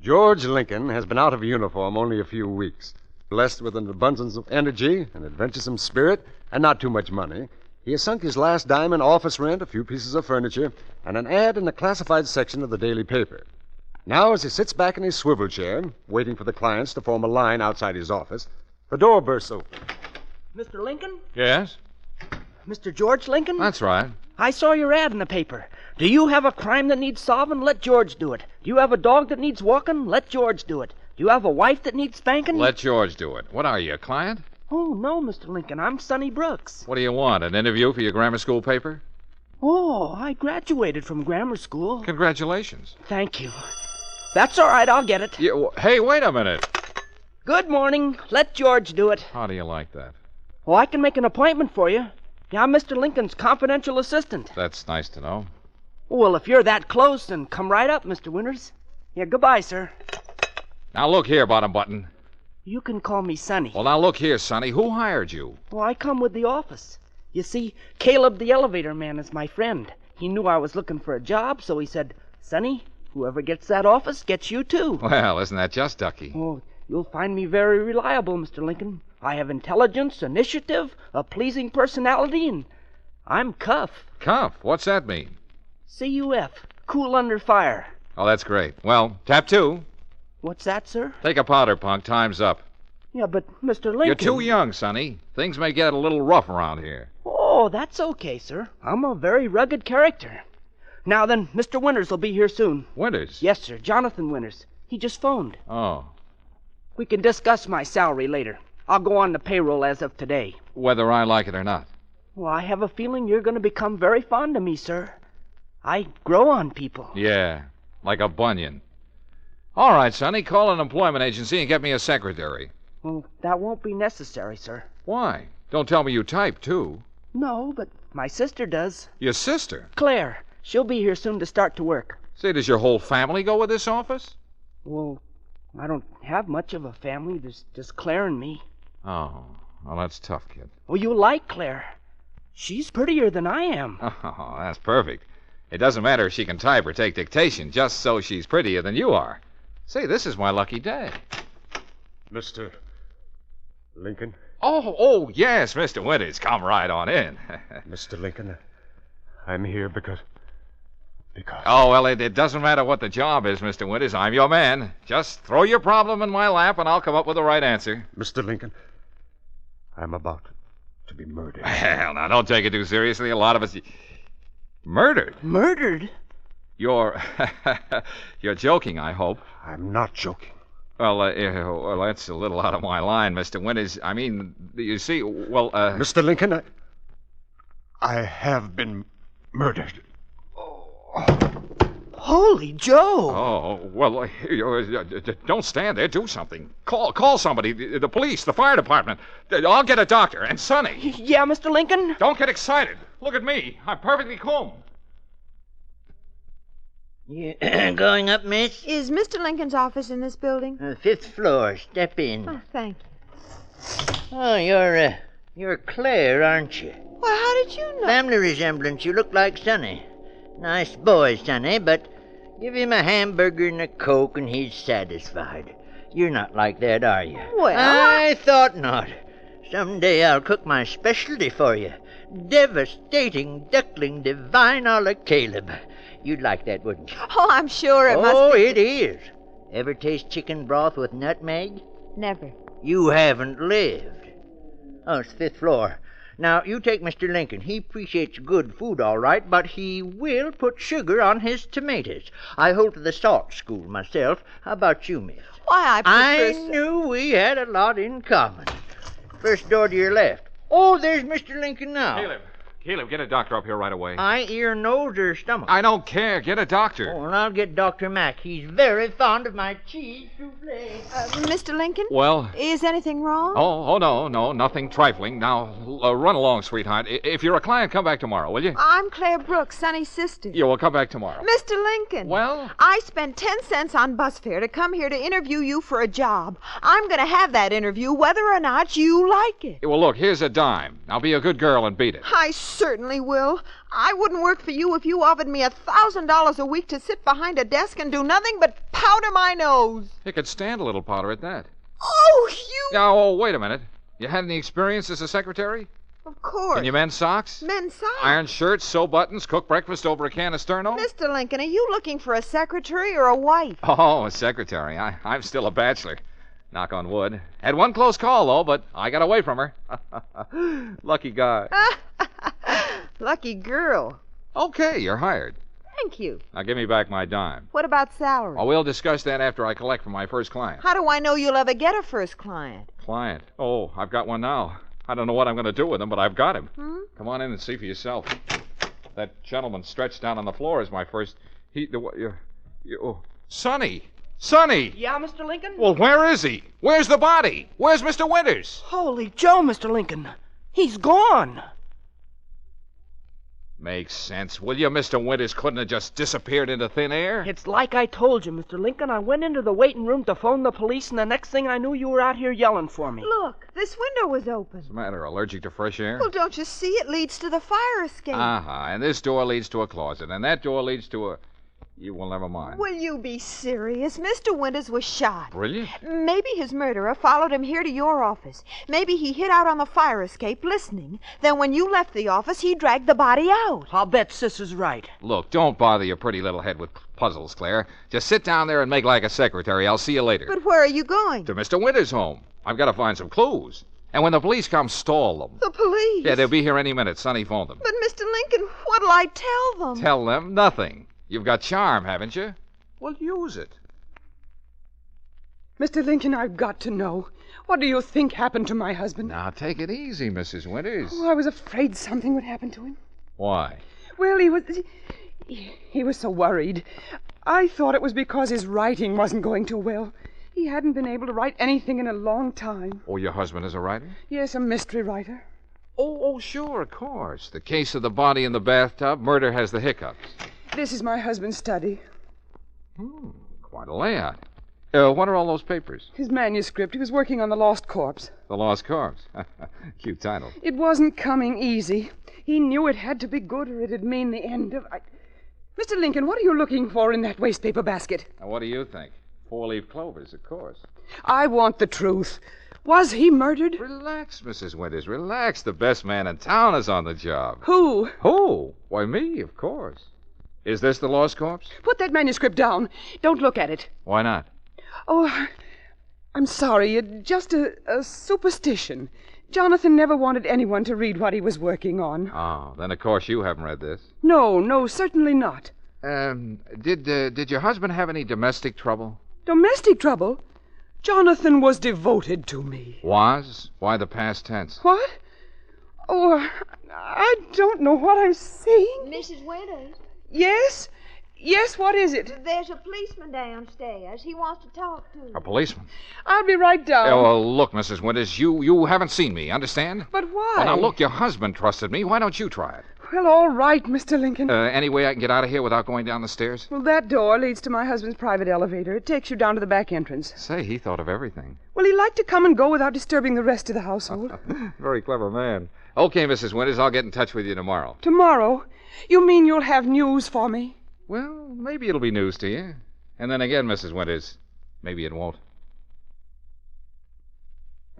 George Lincoln has been out of uniform only a few weeks. Blessed with an abundance of energy, an adventuresome spirit, and not too much money, he has sunk his last dime in office rent, a few pieces of furniture, and an ad in the classified section of the daily paper. Now, as he sits back in his swivel chair, waiting for the clients to form a line outside his office, the door bursts open. Mr. Lincoln? Yes? Mr. George Lincoln? That's right. I saw your ad in the paper. Do you have a crime that needs solving? Let George do it. Do you have a dog that needs walking? Let George do it. Do you have a wife that needs spanking? Let George do it. What are you, a client? Oh, no, Mr. Lincoln. I'm Sonny Brooks. What do you want, an interview for your grammar school paper? Oh, I graduated from grammar school. Congratulations. Thank you. That's all right. I'll get it. Hey, wait a minute. Good morning. Let George do it. How do you like that? Oh, I can make an appointment for you. Yeah, I'm Mr. Lincoln's confidential assistant. That's nice to know. Well, if you're that close, then come right up, Mr. Winters. Yeah, goodbye, sir. Now, look here, Bottom Button. You can call me Sonny. Well, now, look here, Sonny. Who hired you? Well, I come with the office. You see, Caleb the elevator man is my friend. He knew I was looking for a job, so he said, Sonny, whoever gets that office gets you, too. Well, isn't that just ducky? Oh, you'll find me very reliable, Mr. Lincoln. I have intelligence, initiative, a pleasing personality, and I'm Cuff. Cuff? What's that mean? C-U-F. Cool under fire. Oh, that's great. Well, tap two. What's that, sir? Take a powder, punk. Time's up. Yeah, but Mr. Lincoln... You're too young, Sonny. Things may get a little rough around here. Oh, that's okay, sir. I'm a very rugged character. Now then, Mr. Winters will be here soon. Winters? Yes, sir. Jonathan Winters. He just phoned. Oh. We can discuss my salary later. I'll go on the payroll as of today. Whether I like it or not. Well, I have a feeling you're going to become very fond of me, sir. I grow on people. Yeah, like a bunion. All right, Sonny, call an employment agency and get me a secretary. Well, that won't be necessary, sir. Why? Don't tell me you type, too. No, but my sister does. Your sister? Claire. She'll be here soon to start to work. Say, does your whole family go with this office? Well, I don't have much of a family. There's just Claire and me. Oh, well, that's tough, kid. Oh, you like Claire. She's prettier than I am. Oh, that's perfect. It doesn't matter if she can type or take dictation, just so she's prettier than you are. Say, this is my lucky day. Mr. Lincoln? Oh, yes, Mr. Winters. Come right on in. Mr. Lincoln, I'm here because... Oh, well, it doesn't matter what the job is, Mr. Winters. I'm your man. Just throw your problem in my lap, and I'll come up with the right answer. Mr. Lincoln, I'm about to be murdered. Well, now, don't take it too seriously. A lot of us... Murdered? Murdered? You're joking, I hope. I'm not joking. Well, that's a little out of my line, Mr. Winters. I mean, you see, Mr. Lincoln, I have been murdered. Holy Joe! Oh, well, don't stand there. Do something. Call somebody. The police, the fire department. I'll get a doctor. And Sonny. Yeah, Mr. Lincoln? Don't get excited. Look at me. I'm perfectly calm. You going up, miss? Is Mr. Lincoln's office in this building? 5th floor. Step in. Oh, thank you. Oh, you're Claire, aren't you? Well, how did you know? Family resemblance. You look like Sonny. Nice boy, Sonny, but give him a hamburger and a Coke and he's satisfied. You're not like that, are you? Well, I thought not. Someday I'll cook my specialty for you. Devastating duckling divine a la Caleb. You'd like that, wouldn't you? Oh, I'm sure it must Oh, be. it is. Ever taste chicken broth with nutmeg? Never. You haven't lived. Oh, it's 5th floor. Now, you take Mr. Lincoln. He appreciates good food, all right, but he will put sugar on his tomatoes. I hold to the salt school myself. How about you, miss? Why, I knew we had a lot in common. First door to your left. Oh, there's Mr. Lincoln now. Caleb, get a doctor up here right away. Eye, ear, nose, or stomach? I don't care. Get a doctor. Oh, and I'll get Dr. Mack. He's very fond of my cheese souffle. Mr. Lincoln? Well... Is anything wrong? Oh, no, nothing trifling. Now, run along, sweetheart. If you're a client, come back tomorrow, will you? I'm Claire Brooks, Sonny's sister. Yeah, well, come back tomorrow. Mr. Lincoln. Well? I spent 10 cents on bus fare to come here to interview you for a job. I'm going to have that interview whether or not you like it. Well, look, here's a dime. Now be a good girl and beat it. I certainly will. I wouldn't work for you if you offered me $1,000 a week to sit behind a desk and do nothing but powder my nose. You could stand a little powder at that. Oh, you... Now, oh, wait a minute. You had any experience as a secretary? Of course. Can you mend socks? Men's socks. Iron shirts, sew buttons, cook breakfast over a can of Sterno? Mr. Lincoln, are you looking for a secretary or a wife? Oh, a secretary. I'm still a bachelor. Knock on wood. Had one close call, though, but I got away from her. Lucky guy. Lucky girl. Okay, you're hired. Thank you. Now give me back my dime. What about salary? Oh, we'll discuss that after I collect from my first client. How do I know you'll ever get a first client? Client? Oh, I've got one now. I don't know what I'm going to do with him, but I've got him. Come on in and see for yourself. That gentleman stretched down on the floor is my first... Sonny! Sonny! Yeah, Mr. Lincoln? Well, where is he? Where's the body? Where's Mr. Winters? Holy Joe, Mr. Lincoln. He's gone. Makes sense. Will you, Mr. Winters couldn't have just disappeared into thin air? It's like I told you, Mr. Lincoln. I went into the waiting room to phone the police, and the next thing I knew, you were out here yelling for me. Look, this window was open. What's the matter? Allergic to fresh air? Well, don't you see? It leads to the fire escape. Uh-huh. And this door leads to a closet, and that door leads to a... Well, never mind. Will you be serious? Mr. Winters was shot. Brilliant. Maybe his murderer followed him here to your office. Maybe he hid out on the fire escape listening. Then when you left the office, he dragged the body out. I'll bet Sis is right. Look, don't bother your pretty little head with puzzles, Claire. Just sit down there and make like a secretary. I'll see you later. But where are you going? To Mr. Winters' home. I've got to find some clues. And when the police come, stall them. The police? Yeah, they'll be here any minute. Sonny phoned them. But, Mr. Lincoln, what'll I tell them? Tell them nothing. You've got charm, haven't you? Well, use it. Mr. Lincoln, I've got to know. What do you think happened to my husband? Now, take it easy, Mrs. Winters. Oh, I was afraid something would happen to him. Why? Well, he was so worried. I thought it was because his writing wasn't going too well. He hadn't been able to write anything in a long time. Oh, your husband is a writer? Yes, a mystery writer. Oh, sure, of course. The case of the body in the bathtub, murder has the hiccups. This is my husband's study. Quite a layout. What are all those papers? His manuscript. He was working on The Lost Corpse. The Lost Corpse. Cute title. It wasn't coming easy. He knew it had to be good or it'd mean the end of... Mr. Lincoln, what are you looking for in that wastepaper basket? Now, what do you think? 4-leaf clovers, of course. I want the truth. Was he murdered? Relax, Mrs. Winters, relax. The best man in town is on the job. Who? Who? Why, me, of course. Is this the Lost Corpse? Put that manuscript down. Don't look at it. Why not? Oh, I'm sorry. It's just a superstition. Jonathan never wanted anyone to read what he was working on. Oh, then of course you haven't read this. No, certainly not. Did your husband have any domestic trouble? Domestic trouble? Jonathan was devoted to me. Was? Why the past tense? What? Oh, I don't know what I'm saying. Mrs. Winters, Yes? Yes, what is it? there's a policeman downstairs. He wants to talk to you. A policeman? I'll be right down. Well, look, Mrs. Winters, you haven't seen me, understand? But why? Well, now, look, your husband trusted me. Why don't you try it? Well, all right, Mr. Lincoln. Any way I can get out of here without going down the stairs? Well, that door leads to my husband's private elevator. It takes you down to the back entrance. Say, he thought of everything. Well, he liked to come and go without disturbing the rest of the household. Very clever man. Okay, Mrs. Winters, I'll get in touch with you tomorrow. Tomorrow? You mean you'll have news for me? Well, maybe it'll be news to you. And then again, Mrs. Winters, maybe it won't.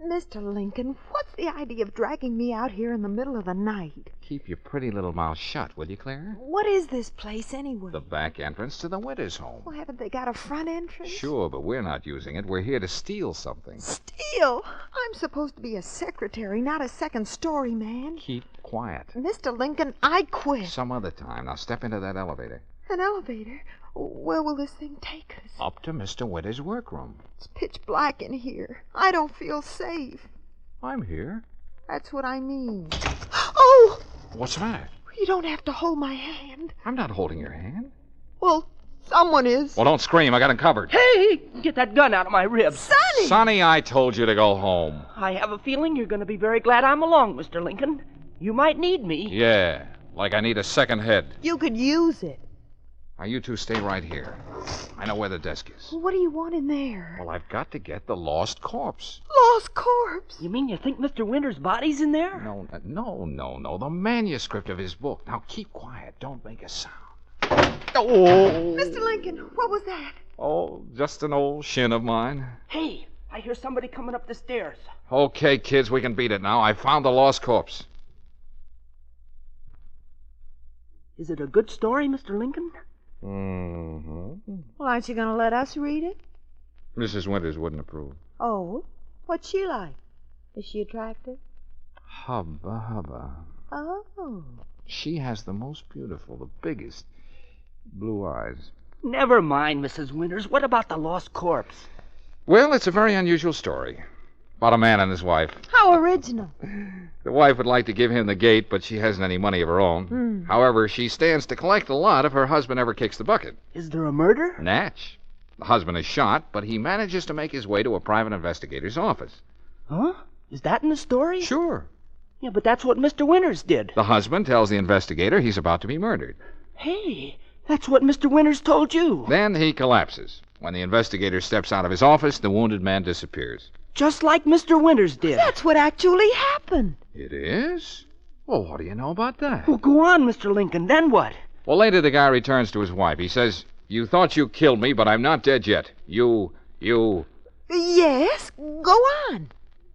Mr. Lincoln, what's the idea of dragging me out here in the middle of the night? Keep your pretty little mouth shut, will you, Claire? What is this place anyway? The back entrance to the Winters home. Well, haven't they got a front entrance? Sure, but we're not using it. We're here to steal something. Steal? I'm supposed to be a secretary, not a second-story man. Keep quiet. Mr. Lincoln, I quit. Some other time. Now step into that elevator. An elevator? Where will this thing take us? Up to Mr. Winters' workroom. It's pitch black in here. I don't feel safe. I'm here. That's what I mean. Oh! What's the matter? You don't have to hold my hand. I'm not holding your hand. Well, someone is. Well, don't scream. I got him covered. Hey, get that gun out of my ribs. Sonny! Sonny, I told you to go home. I have a feeling you're going to be very glad I'm along, Mr. Lincoln. You might need me. Yeah, like I need a second head. You could use it. Now, you two stay right here. I know where the desk is. What do you want in there? Well, I've got to get the lost corpse. Lost corpse. You mean you think Mr. Winters' body's in there? No. The manuscript of his book. Now, keep quiet. Don't make a sound. Oh! Mr. Lincoln, what was that? Oh, just an old shin of mine. Hey, I hear somebody coming up the stairs. Okay, kids, we can beat it now. I found the lost corpse. Is it a good story, Mr. Lincoln? Mm-hmm. Well, aren't you going to let us read it? Mrs. Winters wouldn't approve. Oh, what's she like? Is she attractive? Hubba, hubba. Oh. She has the most beautiful, the biggest blue eyes. Never mind, Mrs. Winters. What about the lost corpse? Well, it's a very unusual story. About a man and his wife. How original. The wife would like to give him the gate, but she hasn't any money of her own. However, she stands to collect a lot if her husband ever kicks the bucket. Is there a murder? Natch. The husband is shot, but he manages to make his way to a private investigator's office. Huh? Is that in the story? Sure. Yeah, but that's what Mr. Winters did. The husband tells the investigator he's about to be murdered. Hey, that's what Mr. Winters told you. Then he collapses. When the investigator steps out of his office, the wounded man disappears. Just like Mr. Winters did. That's what actually happened. It is? Well, what do you know about that? Well, go on, Mr. Lincoln. Then what? Well, later the guy returns to his wife. He says, "You thought you killed me, but I'm not dead yet. You... Yes, go on.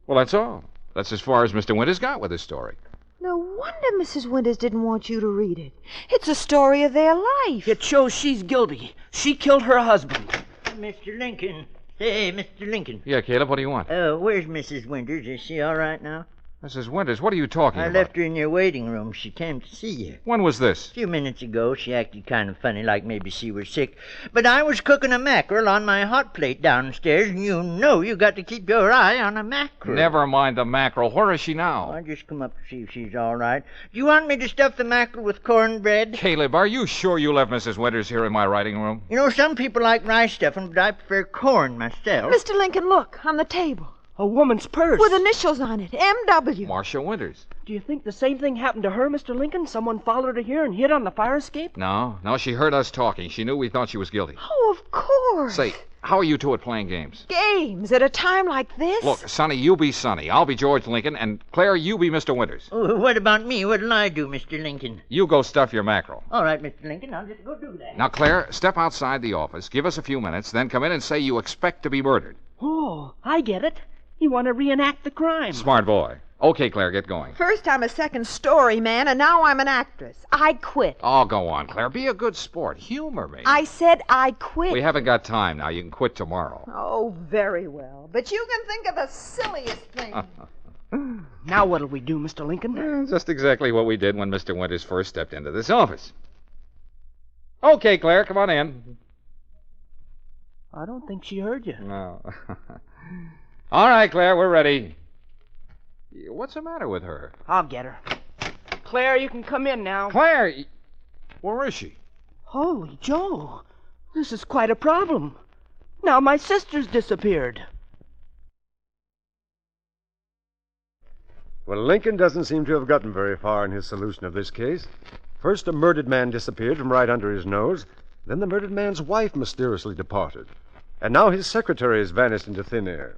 Well, that's all. That's as far as Mr. Winters got with his story. No wonder Mrs. Winters didn't want you to read it. It's a story of their life. It shows she's guilty. She killed her husband. Mr. Lincoln. Hey, Mr. Lincoln. Yeah, Caleb, what do you want? Where's Mrs. Winters? Is she all right now? Mrs. Winters, what are you talking I about? left her in your waiting room. She came to see you. When was this? A few minutes ago, she acted kind of funny, like maybe she was sick. But I was cooking a mackerel on my hot plate downstairs, and you know you got to keep your eye on a mackerel. Never mind the mackerel. Where is she now? I just come up to see if she's all right. Do you want me to stuff the mackerel with cornbread? Caleb, are you sure you left Mrs. Winters here in my writing room? You know, some people like rice stuffing, but I prefer corn myself. Mr. Lincoln, look, on the table. A woman's purse. With initials on it, M.W. Marcia Winters. Do you think the same thing happened to her, Mr. Lincoln? Someone followed her here and hid on the fire escape? No, she heard us talking. She knew we thought she was guilty. Oh, of course. Say, how are you two at playing games? Games at a time like this? Look, Sonny, you be Sonny. I'll be George Lincoln, and Claire, you be Mr. Winters. Oh, what about me? What'll I do, Mr. Lincoln? You go stuff your mackerel. All right, Mr. Lincoln, I'll just go do that. Now, Claire, step outside the office, give us a few minutes, then come in and say you expect to be murdered. Oh, I get it. You want to reenact the crime. Smart boy. Okay, Claire, get going. First I'm a second story man, and now I'm an actress. I quit. Oh, go on, Claire. Be a good sport. Humor me. I said I quit. We haven't got time now. You can quit tomorrow. Oh, very well. But you can think of the silliest thing. Now what'll we do, Mr. Lincoln? Just exactly what we did when Mr. Winters first stepped into this office. Okay, Claire, come on in. I don't think she heard you. No. All right, Claire, we're ready. What's the matter with her? I'll get her. Claire, you can come in now. Claire! Where is she? Holy Joe. This is quite a problem. Now my sister's disappeared. Well, Lincoln doesn't seem to have gotten very far in his solution of this case. First, a murdered man disappeared from right under his nose. Then the murdered man's wife mysteriously departed. And now his secretary has vanished into thin air.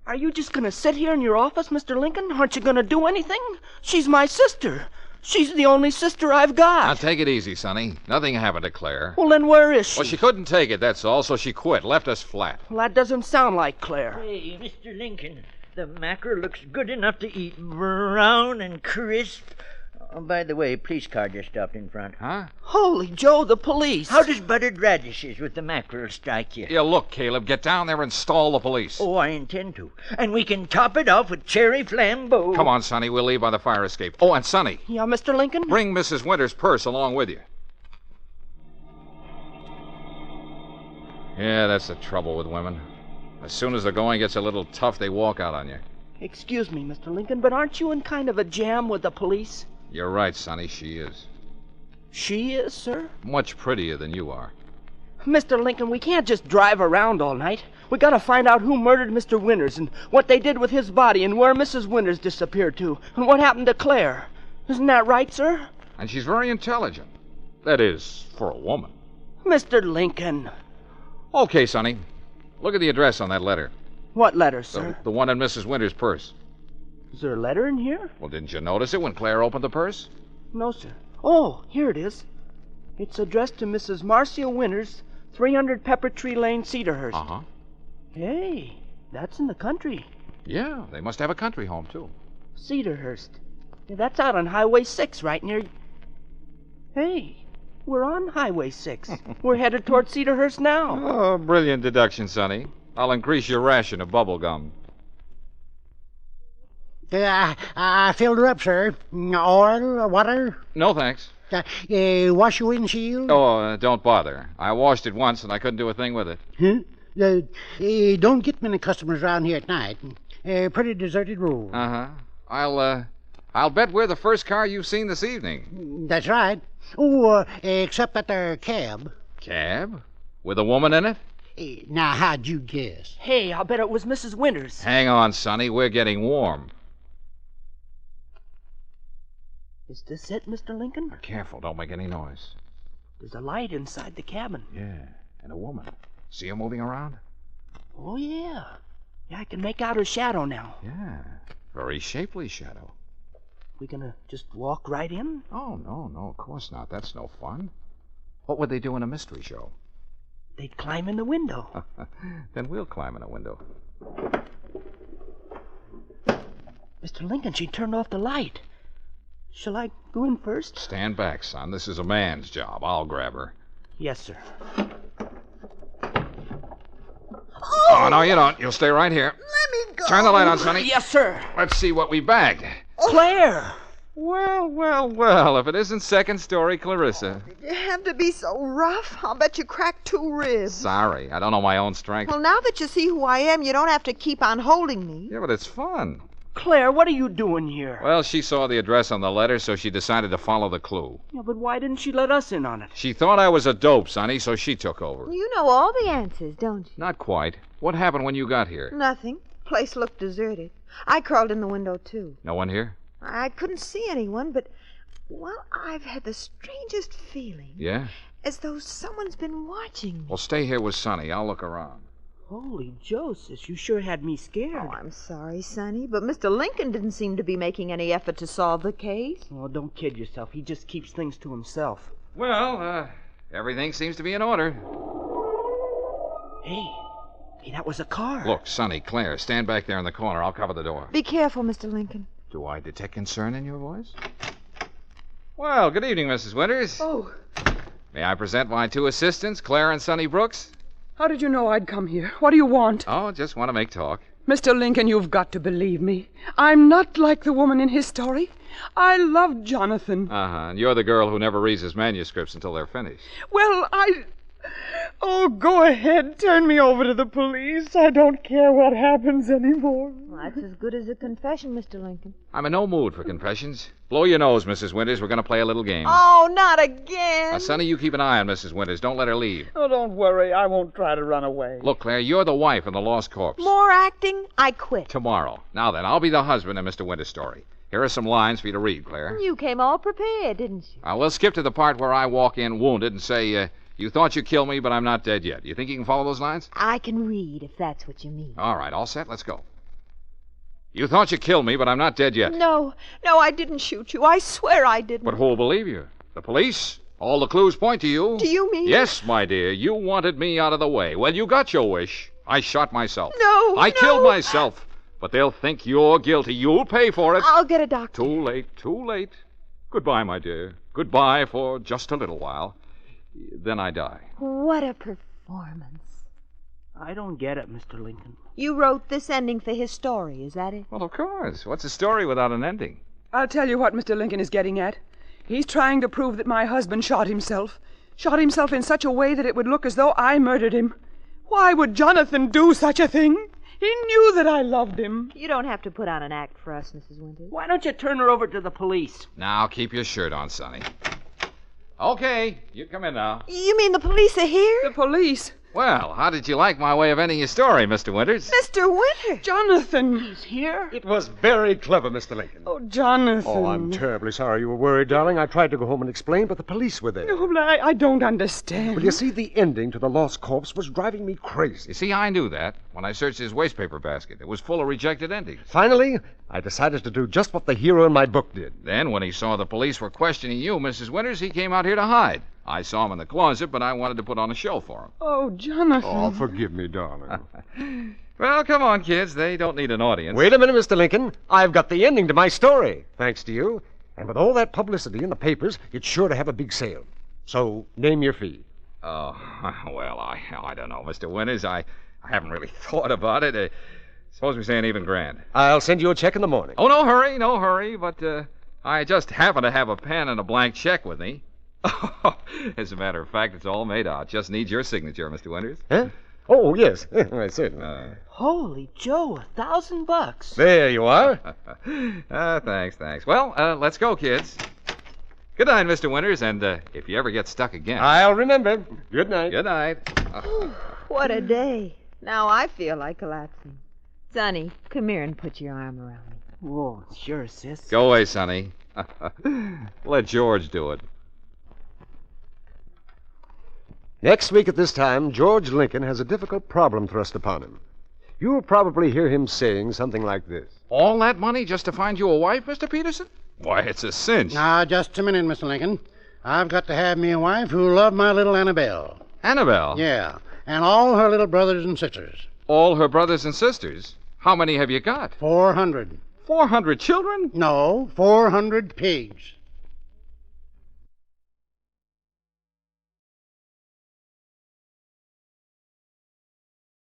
Are you just going to sit here in your office, Mr. Lincoln? Aren't you going to do anything? She's my sister. She's the only sister I've got. Now, take it easy, Sonny. Nothing happened to Claire. Well, then where is she? Well, she couldn't take it, that's all, so she quit, left us flat. Well, that doesn't sound like Claire. Hey, Mr. Lincoln, the mackerel looks good enough to eat, brown and crisp. Oh, by the way, police car just stopped in front. Huh? Holy Joe, the police. How does buttered radishes with the mackerel strike you? Yeah, look, Caleb, get down there and stall the police. Oh, I intend to. And we can top it off with cherry flambeau. Come on, Sonny, we'll leave by the fire escape. Oh, and Sonny, Yeah, Mr. Lincoln? bring Mrs. Winters' purse along with you. Yeah, that's the trouble with women. As soon as the going gets a little tough, they walk out on you. Excuse me, Mr. Lincoln, but aren't you in kind of a jam with the police? You're right, Sonny, she is. She is, sir? Much prettier than you are. Mr. Lincoln, we can't just drive around all night. We gotta find out who murdered Mr. Winters and what they did with his body and where Mrs. Winters disappeared to and what happened to Claire. Isn't that right, sir? And she's very intelligent. That is, for a woman. Mr. Lincoln. Okay, Sonny. Look at the address on that letter. What letter, sir? The one in Mrs. Winters' purse. Is there a letter in here? Well, didn't you notice it when Claire opened the purse? No, sir. Oh, here it is. It's addressed to Mrs. Marcia Winters, 300 Pepper Tree Lane, Cedarhurst. Uh-huh. Hey, that's in the country. Yeah, they must have a country home, too. Cedarhurst. Yeah, that's out on Highway 6, right near... Hey, we're on Highway 6. We're headed toward Cedarhurst now. Oh, brilliant deduction, Sonny. I'll increase your ration of bubble gum. I filled her up, sir. Oil, water, No, thanks. wash your windshield. Oh, don't bother. I washed it once and I couldn't do a thing with it. Huh? Don't get many customers around here at night. Pretty deserted road. Uh-huh. I'll bet we're the first car you've seen this evening. That's right. Oh, except that there cab. Cab? With a woman in it? Now, how'd you guess? Hey, I'll bet it was Mrs. Winters. Hang on, Sonny. We're getting warm. Is this it, Mr. Lincoln? Careful, don't make any noise. There's a light inside the cabin. Yeah, and a woman. See her moving around? Oh, yeah. Yeah, I can make out her shadow now. Yeah, very shapely shadow. We gonna just walk right in? Oh, no, of course not. That's no fun. What would they do in a mystery show? They'd climb in the window. Then we'll climb in a window. Mr. Lincoln, she turned off the light. Shall I go in first? Stand back, son. This is a man's job. I'll grab her. Yes, sir. Oh, no, you don't. You'll stay right here. Let me go. Turn the light on, Sonny. Yes, sir. Let's see what we bagged. Claire! Well, if it isn't second-story Clarissa. You have to be so rough. I'll bet you cracked 2 ribs. Sorry, I don't know my own strength. Well, now that you see who I am, you don't have to keep on holding me. Yeah, but it's fun. Claire, what are you doing here? Well, she saw the address on the letter, so she decided to follow the clue. Yeah, but why didn't she let us in on it? She thought I was a dope, Sonny, so she took over. You know all the answers, don't you? Not quite. What happened when you got here? Nothing. Place looked deserted. I crawled in the window, too. No one here? I couldn't see anyone, but, well, I've had the strangest feeling. Yeah? As though someone's been watching me. Well, stay here with Sonny. I'll look around. Holy Joseph, you sure had me scared. Oh, I'm sorry, Sonny, but Mr. Lincoln didn't seem to be making any effort to solve the case. Oh, don't kid yourself. He just keeps things to himself. Well, everything seems to be in order. Hey, that was a car. Look, Sonny, Claire, stand back there in the corner. I'll cover the door. Be careful, Mr. Lincoln. Do I detect concern in your voice? Well, good evening, Mrs. Winters. Oh, May I present my 2 assistants, Claire and Sonny Brooks? how did you know I'd come here? What do you want? Oh, just want to make talk. Mr. Lincoln, you've got to believe me. I'm not like the woman in his story. I love Jonathan. Uh-huh, and you're the girl who never reads his manuscripts until they're finished. Well, Oh, go ahead. Turn me over to the police. I don't care what happens anymore. Well, that's as good as a confession, Mr. Lincoln. I'm in no mood for confessions. Blow your nose, Mrs. Winters. We're going to play a little game. Oh, not again. Now, Sonny, you keep an eye on Mrs. Winters. Don't let her leave. Oh, don't worry. I won't try to run away. Look, Claire, you're the wife in the lost corpse. More acting? I quit. Tomorrow. Now then, I'll be the husband in Mr. Winters' story. Here are some lines for you to read, Claire. You came all prepared, didn't you? We'll skip to the part where I walk in wounded and say, you thought you killed me, but I'm not dead yet. You think you can follow those lines? I can read, if that's what you mean. All right, all set. Let's go. You thought you killed me, but I'm not dead yet. No, I didn't shoot you. I swear I didn't. But who'll believe you? The police? All the clues point to you. Do you mean? Yes, my dear. You wanted me out of the way. Well, you got your wish. I shot myself. No, I killed myself. But they'll think you're guilty. You'll pay for it. I'll get a doctor. Too late, too late. Goodbye, my dear. Goodbye for just a little while. Then I die. What a performance. I don't get it, Mr. Lincoln. You wrote this ending for his story, is that it? Well, of course. What's a story without an ending? I'll tell you what Mr. Lincoln is getting at. He's trying to prove that my husband shot himself. Shot himself in such a way that it would look as though I murdered him. Why would Jonathan do such a thing? He knew that I loved him. You don't have to put on an act for us, Mrs. Winters. Why don't you turn her over to the police? Now, keep your shirt on, Sonny. Okay, you come in now. You mean the police are here? The police? Well, how did you like my way of ending your story, Mr. Winters? Mr. Winters! Jonathan! He's here? It was very clever, Mr. Lincoln. Oh, Jonathan. Oh, I'm terribly sorry you were worried, darling. I tried to go home and explain, but the police were there. No, but I don't understand. Well, you see, the ending to The Lost Corpse was driving me crazy. You see, I knew that. when I searched his wastepaper basket. It was full of rejected endings. Finally, I decided to do just what the hero in my book did. Then, when he saw the police were questioning you, Mrs. Winters, he came out here to hide. I saw him in the closet, but I wanted to put on a show for him. Oh, Jonathan. Oh, forgive me, darling. Well, come on, kids. They don't need an audience. Wait a minute, Mr. Lincoln. I've got the ending to my story, thanks to you. And with all that publicity in the papers, it's sure to have a big sale. So, name your fee. Oh, well, I don't know, Mr. Winters. I haven't really thought about it. Suppose we say an even grand. I'll send you a check in the morning. Oh, no hurry. But I just happen to have a pen and a blank check with me. As a matter of fact, it's all made out. Just needs your signature, Mr. Winters. Huh? Oh, yes. Right, certainly. Holy Joe, $1,000. There you are. Thanks. Well, let's go, kids. Good night, Mr. Winters, and if you ever get stuck again... I'll remember. Good night. Good night. What a day. Now I feel like collapsing. Sonny, come here and put your arm around me. Whoa, sure, sis. Go away, Sonny. Let George do it. Next week at this time, George Lincoln has a difficult problem thrust upon him. You'll probably hear him saying something like this. All that money just to find you a wife, Mr. Peterson? Why, it's a cinch. Now, just a minute, Mr. Lincoln. I've got to have me a wife who'll love my little Annabelle. Annabelle? Yeah, and all her little brothers and sisters. All her brothers and sisters? How many have you got? 400. 400 children? No, 400 pigs.